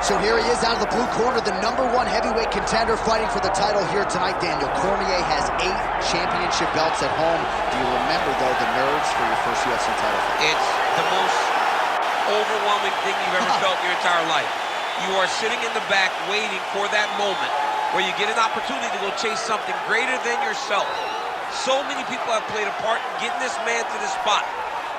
so here he is out of the blue corner, the #1 heavyweight contender fighting for the title here tonight, Daniel. Cormier has 8 championship belts at home. Do you remember, though, the nerves for your first UFC title fight? It's the most overwhelming thing you've ever felt in your entire life. You are sitting in the back waiting for that moment where you get an opportunity to go chase something greater than yourself. So many people have played a part in getting this man to this spot.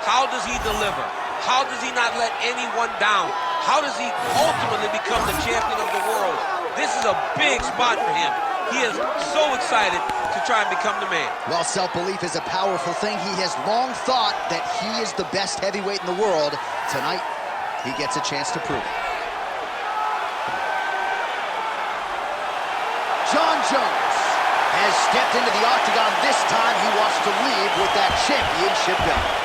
How does he deliver? How does he not let anyone down? How does he ultimately become the champion of the world? This is a big spot for him. He is so excited to try and become the man. Well, self-belief is a powerful thing. He has long thought that he is the best heavyweight in the world. Tonight, he gets a chance to prove it. Jon Jones has stepped into the octagon. This time, he wants to leave with that championship belt.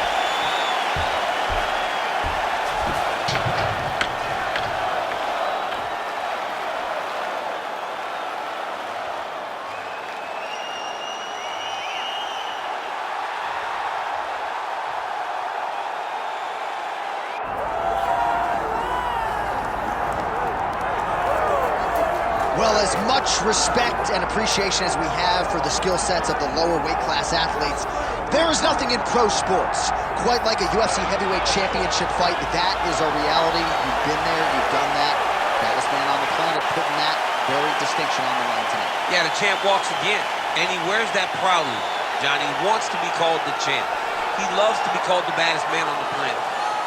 Well, as much respect and appreciation as we have for the skill sets of the lower weight class athletes, there is nothing in pro sports quite like a UFC heavyweight championship fight. That is a reality. You've been there, you've done that. Baddest man on the planet putting that very distinction on the line tonight. Yeah, the champ walks again, and he wears that proudly. Johnny wants to be called the champ. He loves to be called the baddest man on the planet.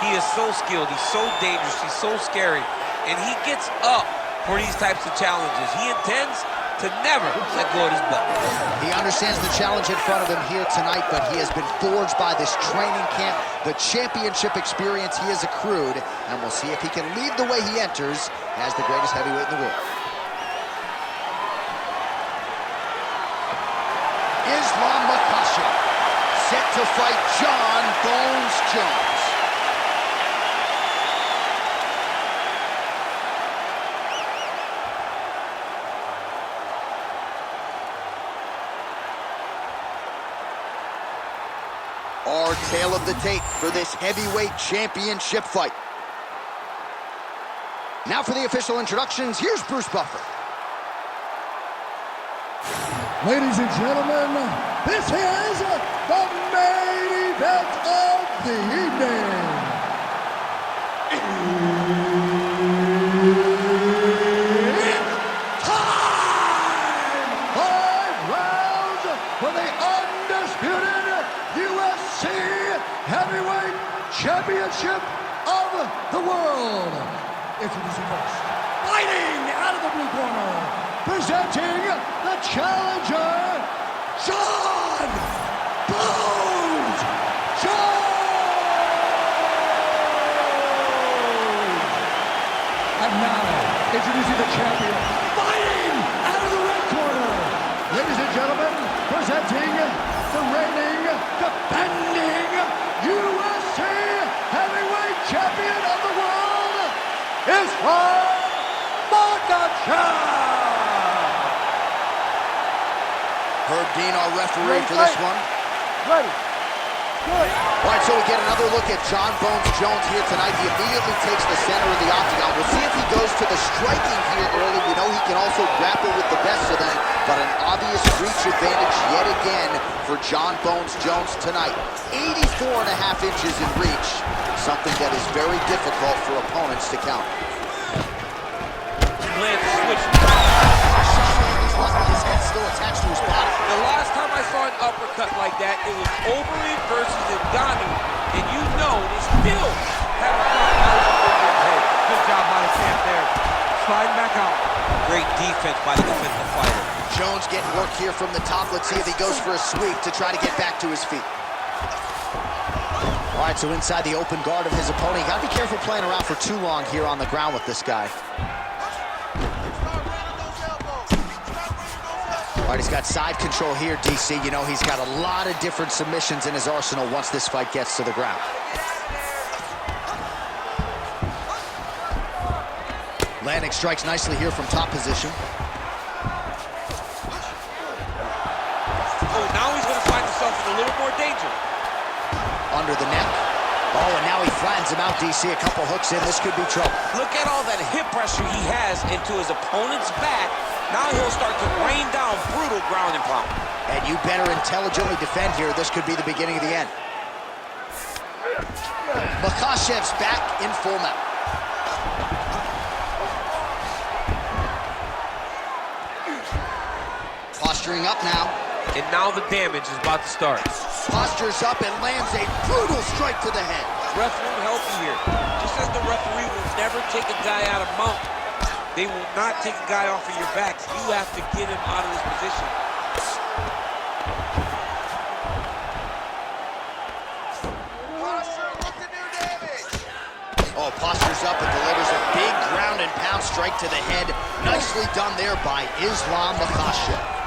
He is so skilled, he's so dangerous, he's so scary, and he gets up for these types of challenges. He intends to never let go of his belt. He understands the challenge in front of him here tonight, but he has been forged by this training camp, the championship experience he has accrued, and we'll see if he can leave the way he enters as the greatest heavyweight in the world. Islam Makhachev, set to fight Jon Bones Jones. Our tale of the tape for this heavyweight championship fight. Now for the official introductions, here's Bruce Buffer. Ladies and gentlemen, this is the main event of the evening. It's time! 5 rounds for the undisputed UFC Heavyweight Championship of the world. Introducing first, fighting out of the blue corner, presenting the challenger, Jon Bones Jones. And now, introducing the champion, fighting out of the red corner, ladies and gentlemen, presenting the reigning, defending UFC Heavyweight Champion of the world, Islam Makhachev. Herb Dean, our referee for this one. Ready. Good. All right, so we get another look at Jon Bones Jones here tonight. He immediately takes the center of the octagon. We'll see if he goes to the striking here early. We know he can also grapple with the best of them, but an obvious reach advantage yet again for Jon Bones Jones tonight. 84.5 inches in reach, something that is very difficult for opponents to counter. Lands a switch. His head still attached to his body. The last time I saw an uppercut like that, it was Overeem versus Ngannou, and you know they still haven't found out Overeem's head. Good job by the champ there. Sliding back out. Great defense by the defensive fighter. Jones getting work here from the top. Let's see if he goes for a sweep to try to get back to his feet. All right, so inside the open guard of his opponent. You gotta be careful playing around for too long here on the ground with this guy. All right, he's got side control here, DC. You know, he's got a lot of different submissions in his arsenal once this fight gets to the ground. Landing strikes nicely here from top position. Oh, now he's going to find himself in a little more danger. Under the neck. Oh, and now he flattens him out, DC. A couple hooks in. This could be trouble. Look at all that hip pressure he has into his opponent's back. Now he'll start to rain down brutal ground and pound. And you better intelligently defend here. This could be the beginning of the end. Makhachev's back in full mount. Posturing up now. And now the damage is about to start. Postures up and lands a brutal strike to the head. Ref won't help you here. Just as the referee will never take a guy out of mount, they will not take a guy off of your back. You have to get him out of this position. Oh, postures up and delivers a big ground and pound strike to the head. Nicely done there by Islam Makhachev.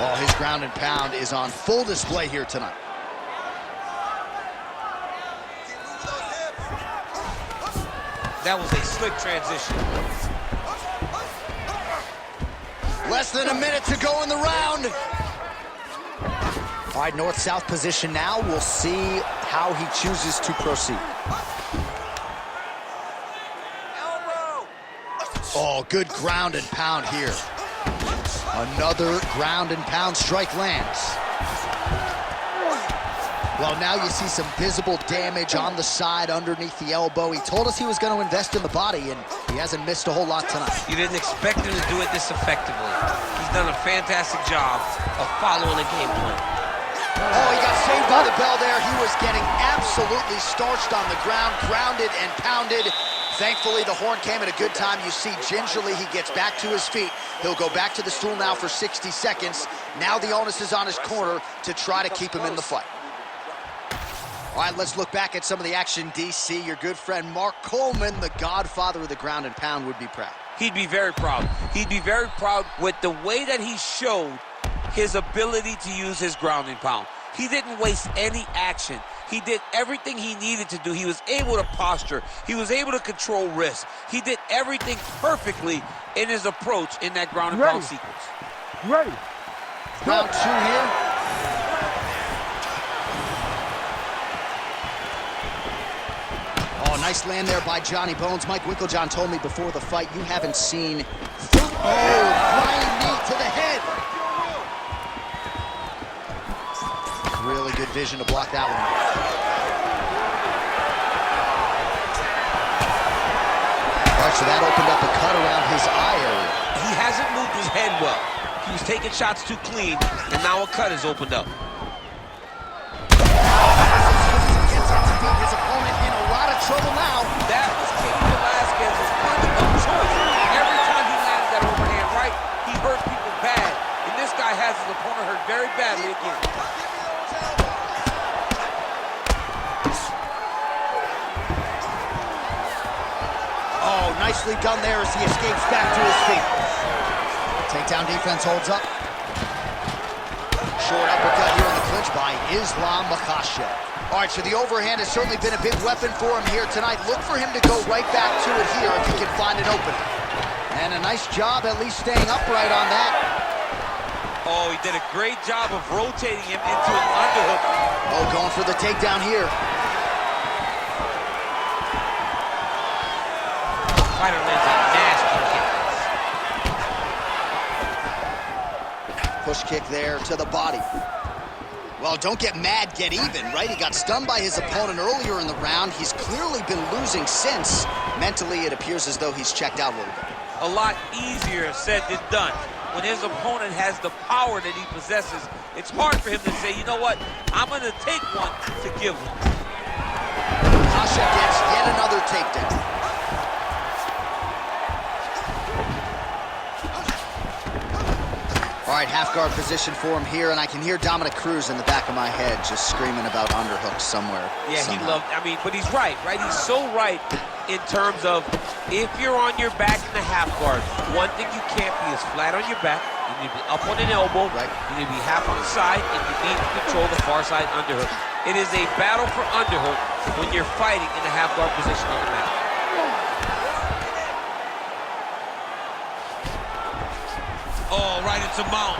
Oh, his ground and pound is on full display here tonight. That was a slick transition. Less than a minute to go in the round. All right, north-south position now. We'll see how he chooses to proceed. Oh, good ground and pound here. Another ground and pound strike lands. Well, now you see some visible damage on the side underneath the elbow. He told us he was going to invest in the body, and he hasn't missed a whole lot tonight. You didn't expect him to do it this effectively. He's done a fantastic job of following the game plan. Oh, he got saved by the bell there. He was getting absolutely starched on the ground, grounded and pounded. Thankfully, the horn came at a good time. You see, gingerly, he gets back to his feet. He'll go back to the stool now for 60 seconds. Now the onus is on his corner to try to keep him in the fight. All right, let's look back at some of the action, DC. Your good friend Mark Coleman, the godfather of the ground and pound, would be proud. He'd be very proud. He'd be very proud with the way that he showed his ability to use his ground and pound. He didn't waste any action. He did everything he needed to do. He was able to posture. He was able to control wrist. He did everything perfectly in his approach in that ground and pound sequence. Ready. Round two here. Oh, nice land there by Johnny Bones. Mike Winklejohn told me before the fight you haven't seen... flying knee to the head. Really good vision to block that one. All right, so that opened up a cut around his eye area. He hasn't moved his head well. He was taking shots too clean, and now a cut has opened up. Gets up to beat his opponent in a lot of trouble now. That was Cain Velasquez's punch of choice. Every time he landed that overhand right, he hurt people bad. And this guy has his opponent hurt very badly again. Oh, nicely done there as he escapes back to his feet. Takedown defense holds up. Short uppercut here in the clinch by Islam Makhachev. All right, so the overhand has certainly been a big weapon for him here tonight. Look for him to go right back to it here if he can find an opening. And a nice job at least staying upright on that. Oh, he did a great job of rotating him into an underhook. Oh, going for the takedown here. Fighter lands a nasty kick. Push kick there to the body. Well, don't get mad, get even, right? He got stunned by his opponent earlier in the round. He's clearly been losing since. Mentally, it appears as though he's checked out a little bit. A lot easier said than done. When his opponent has the power that he possesses, it's hard for him to say, you know what, I'm going to take one to give one. Makhachev gets yet another takedown. All right, half guard position for him here, and I can hear Dominic Cruz in the back of my head just screaming about underhooks somewhere. Yeah, somehow. he loved, but he's right? He's so right in terms of if you're on your back in the half guard, one thing you can't be is flat on your back. You need to be up on an elbow. Right. You need to be half on the side, and you need to control the far side underhook. It is a battle for underhook when you're fighting in the half guard position on the mat. Oh, right into mount.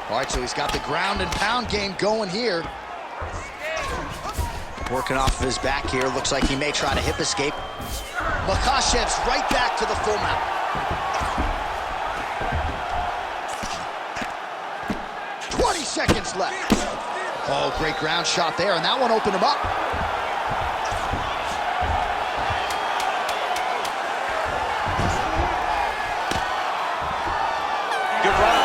All right, so he's got the ground and pound game going here. Working off of his back here. Looks like he may try to hip escape. Makhachev's right back to the full mount. Seconds left. Oh, great ground shot there, and that one opened him up. Good run.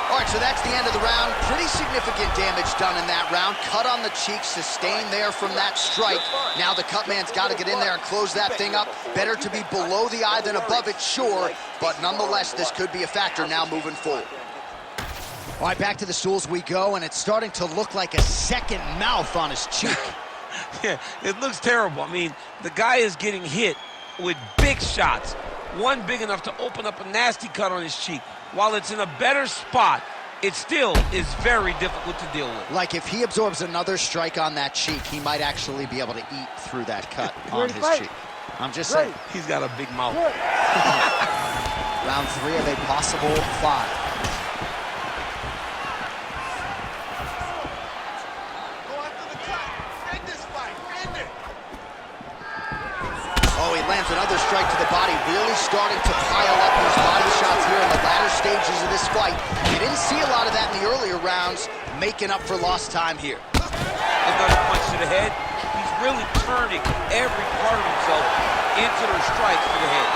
All right, so that's the end of the round. Pretty significant damage done in that round. Cut on the cheek, sustained there from that strike. Now the cut man's got to get in there and close that thing up. Better to be below the eye than above it, sure, but nonetheless, this could be a factor now moving forward. All right, back to the stools we go, and it's starting to look like a second mouth on his cheek. Yeah, it looks terrible. I mean, the guy is getting hit with big shots. One big enough to open up a nasty cut on his cheek. While it's in a better spot, it still is very difficult to deal with. Like if he absorbs another strike on that cheek, he might actually be able to eat through that cut on his cheek. I'm just saying. He's got a big mouth. Round 3 of a possible 5. Oh, he lands another strike to the body, really starting to pile up his body shots here in the latter stages of this fight. You didn't see a lot of that in the earlier rounds, making up for lost time here. Another punch to the head. He's really turning every part of himself into those strikes to the head.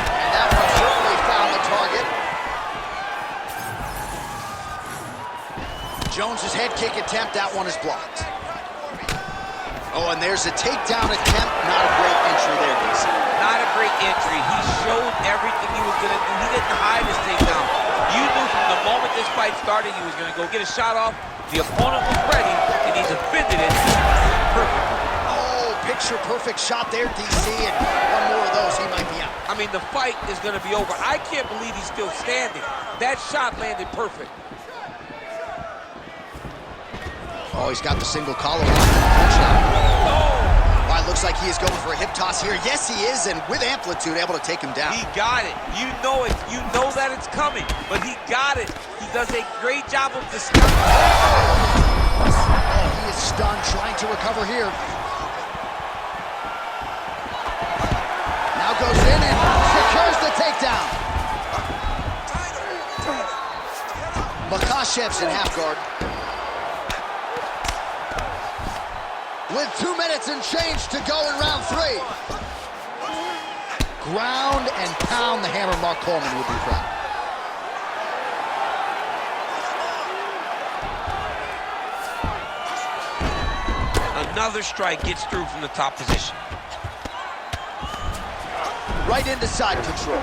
And that one certainly found the target. Jones's head kick attempt, that one is blocked. Oh, and there's a takedown attempt. Not a great entry there, DC. Not a great entry. He showed everything he was going to do. He didn't hide his takedown. You knew from the moment this fight started he was going to go get a shot off. The opponent was ready, and he defended it perfectly. Oh, picture-perfect shot there, DC, and one more of those, he might be out. I mean, the fight is going to be over. I can't believe he's still standing. That shot landed perfect. Oh, he's got the single collar lock. All right, looks like he is going for a hip toss here. Yes, he is, and with amplitude, able to take him down. He got it. You know it. You know that it's coming, but he got it. He does a great job of disguising. Oh, he is stunned, trying to recover here. Now goes in and secures the takedown. Makhachev's in half guard. With 2 minutes and change to go in round 3. Ground and pound, the hammer Mark Coleman would be proud. Another strike gets through from the top position. Right into side control.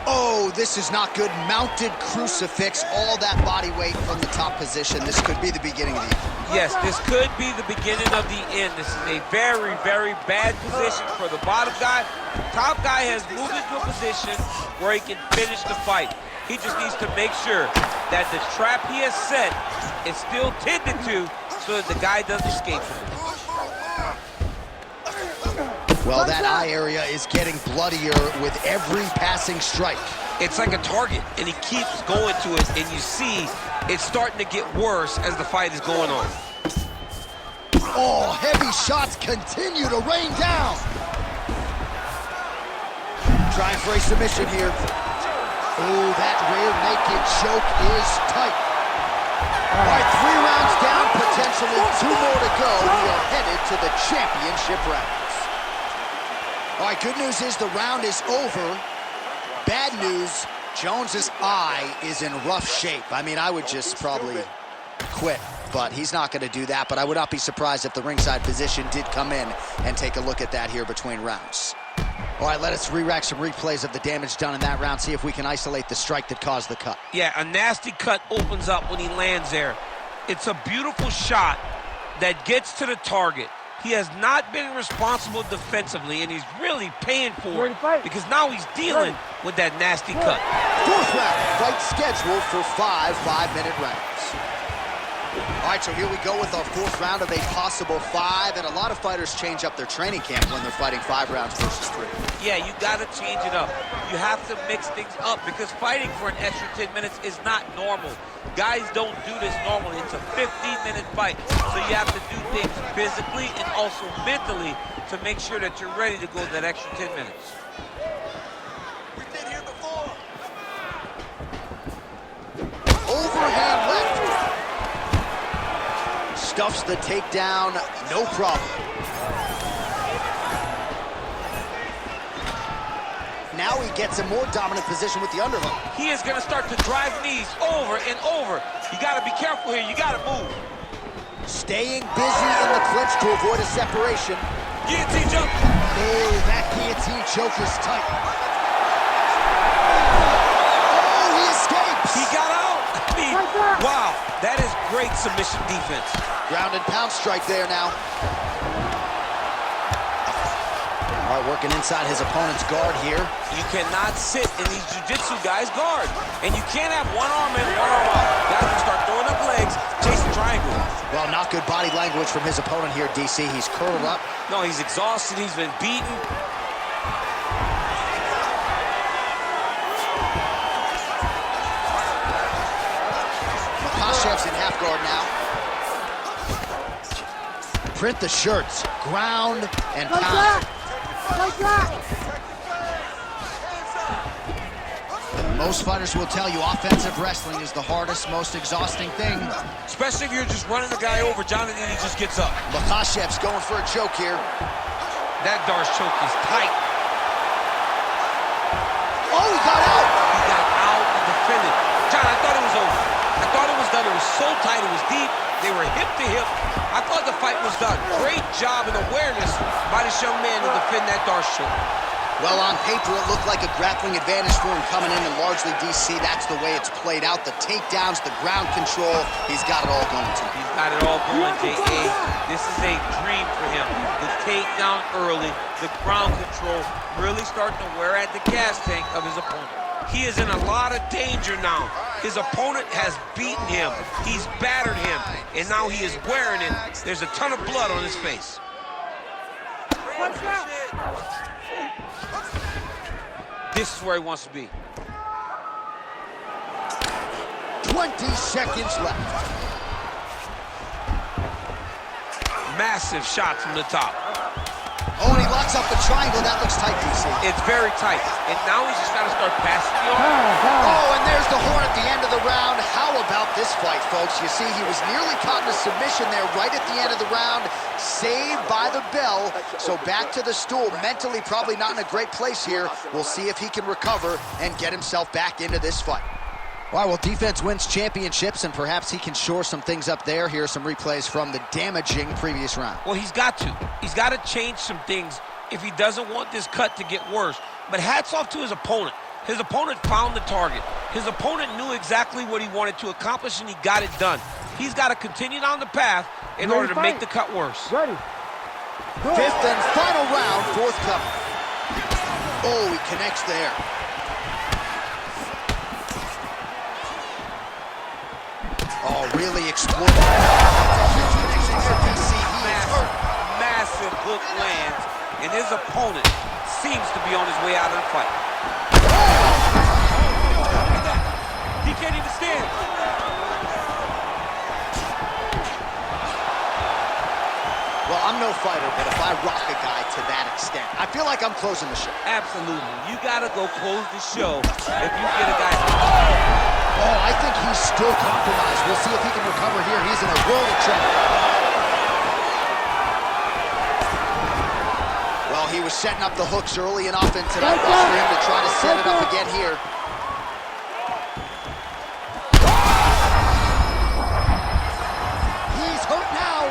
Oh, this is not good. Mounted crucifix, all that body weight from the top position. This could be the beginning of the end. Yes, this could be the beginning of the end. This is a very, very bad position for the bottom guy. Top guy has moved into a position where he can finish the fight. He just needs to make sure that the trap he has set is still tended to so that the guy doesn't escape from it. Well, that eye area is getting bloodier with every passing strike. It's like a target, and he keeps going to it, and you see it's starting to get worse as the fight is going on. Oh, heavy shots continue to rain down. Trying for a submission here. Oh, that rear naked choke is tight. All right, 3 rounds down, potentially 2 more to go. We are headed to the championship rounds. All right, good news is the round is over. Bad news, Jones's eye is in rough shape. I mean, I would just probably quit, but he's not going to do that. But I would not be surprised if the ringside physician did come in and take a look at that here between rounds. All right, let us re-rack some replays of the damage done in that round, see if we can isolate the strike that caused the cut. Yeah, a nasty cut opens up when he lands there. It's a beautiful shot that gets to the target. He has not been responsible defensively, and he's really paying for it because now he's dealing with that nasty cut. 4th round, fight scheduled for 5 5-minute rounds. All right, so here we go with our 4th round of a possible 5, and a lot of fighters change up their training camp when they're fighting 5 rounds versus 3. Yeah, you got to change it up. You have to mix things up because fighting for an extra 10 minutes is not normal. Guys don't do this normally. It's a 15-minute fight, so you have to do things physically and also mentally to make sure that you're ready to go that extra 10 minutes. We've been here before. Overhand left. Stuffs the takedown, no problem. Now he gets a more dominant position with the underhook. He is going to start to drive knees over and over. You got to be careful here. You got to move. Staying busy in the clinch to avoid a separation. Guillotine jump. Oh, that guillotine choke is tight. Oh, he escapes. He got out. I mean, wow, that is great submission defense. Ground and pound strike there now. All right, working inside his opponent's guard here. You cannot sit in these jiu-jitsu guys' guard. And you can't have one arm in, one arm out. Guys can start throwing up legs, chasing triangle. Well, not good body language from his opponent here, DC. He's curled up. No, he's exhausted. He's been beaten. Makhachev's in half guard now. Print the shirts. Ground and pound. Most fighters will tell you offensive wrestling is the hardest, most exhausting thing. Especially if you're just running the guy over, John, and then he just gets up. Makhachev's going for a choke here. That Darce choke is tight. Oh, he got out! He got out and defended. John, I thought it was over. I thought it was done. It was so tight. It was deep. They were hip to hip. I thought the fight was done. Great job and awareness by this young man to defend that Darce choke. Well, on paper, it looked like a grappling advantage for him coming in, and largely, DC, that's the way it's played out. The takedowns, the ground control, he's got it all going tonight. He's got it all going, J.A. This is a dream for him. The takedown early, the ground control, really starting to wear at the gas tank of his opponent. He is in a lot of danger now. His opponent has beaten him. He's battered him, and now he is wearing it. There's a ton of blood on his face. This is where he wants to be. 20 seconds left. Massive shot from the top. Oh, and he locks up the triangle. That looks tight, DC. It's very tight. And now he's just got to start passing the arm. Oh, and there's the horn at the end of the round. How about this fight, folks? You see, he was nearly caught in a submission there right at the end of the round. Saved by the bell. So back to the stool. Mentally, probably not in a great place here. We'll see if he can recover and get himself back into this fight. All right, well, defense wins championships, and perhaps he can shore some things up there. Here are some replays from the damaging previous round. Well, he's got to. He's got to change some things if he doesn't want this cut to get worse. But hats off to his opponent. His opponent found the target. His opponent knew exactly what he wanted to accomplish, and he got it done. He's got to continue down the path in order to make the cut worse. Ready. Fifth and final round, forthcoming. Oh, he connects there. Oh, really exploiting. Massive hook lands, and his opponent seems to be on his way out of the fight. He can't even stand. Well, I'm no fighter, but if I rock a guy to that extent, I feel like I'm closing the show. Absolutely. You got to go close the show if you get a guy. Oh, I think he's still compromised. We'll see if he can recover here. He's in a world of trouble. Well, he was setting up the hooks early and often tonight. Watch for him to try to set it up again here. He's hurt now.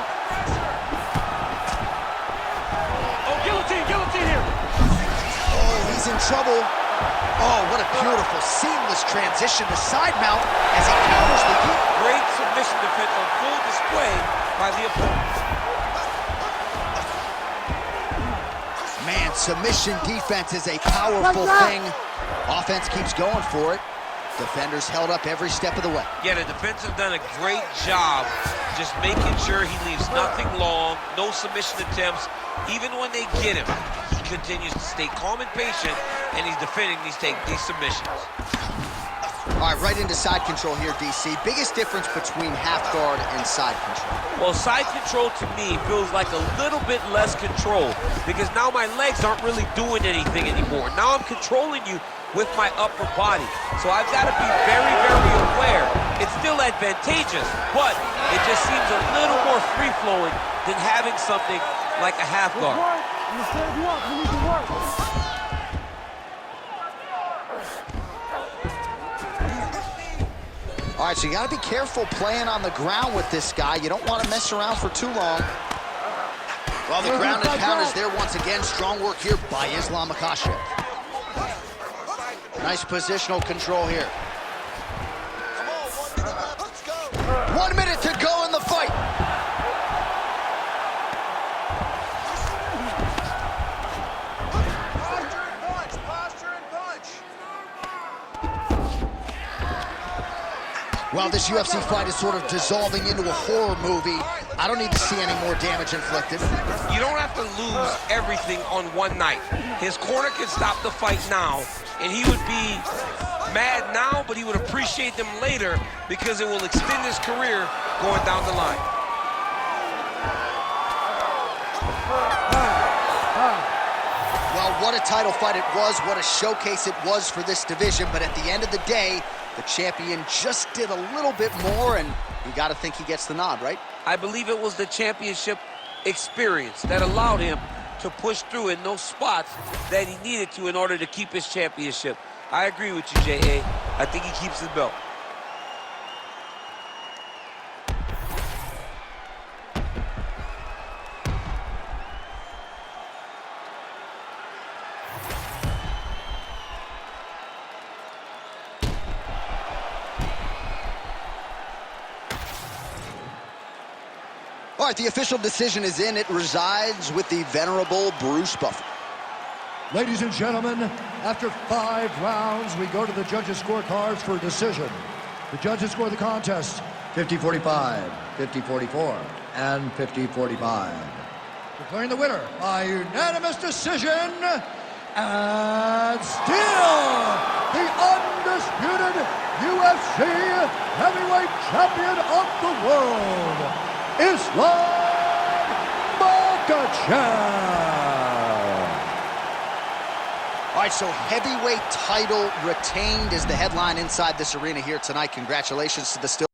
Oh, guillotine here. Oh, he's in trouble. Oh, what a beautiful, seamless transition to side mount as he counters the kick. Great submission defense on full display by the opponent. Man, submission defense is a powerful thing. Offense keeps going for it. Defenders held up every step of the way. Yeah, the defense have done a great job just making sure he leaves nothing long, no submission attempts. Even when they get him, he continues to stay calm and patient, and he's defending these submissions. All right, right into side control here, DC. Biggest difference between half guard and side control? Well, side control to me feels like a little bit less control because now my legs aren't really doing anything anymore. Now I'm controlling you with my upper body. So I've got to be very, very aware. It's still advantageous, but it just seems a little more free-flowing than having something like a half guard. All right, so you got to be careful playing on the ground with this guy. You don't want to mess around for too long. Well, the ground and pound is there once again. Strong work here by Islam Makhachev. Nice positional control here. 1 minute to go in the fight. Well, this UFC fight is sort of dissolving into a horror movie. I don't need to see any more damage inflicted. You don't have to lose everything on one night. His corner can stop the fight now, and he would be mad now, but he would appreciate them later because it will extend his career going down the line. Well, what a title fight it was, what a showcase it was for this division, but at the end of the day, the champion just did a little bit more, and you got to think he gets the nod, right? I believe it was the championship experience that allowed him to push through in those spots that he needed to in order to keep his championship. I agree with you, J.A. I think he keeps his belt. All right, the official decision is in. It resides with the venerable Bruce Buffer. Ladies and gentlemen, after 5 rounds, we go to the judges' scorecards for a decision. The judges score the contest 50-45, 50-44, and 50-45. Declaring the winner by unanimous decision, and still the undisputed UFC heavyweight champion of the world, Islam Makhachev. All right, so heavyweight title retained is the headline inside this arena here tonight. Congratulations to the still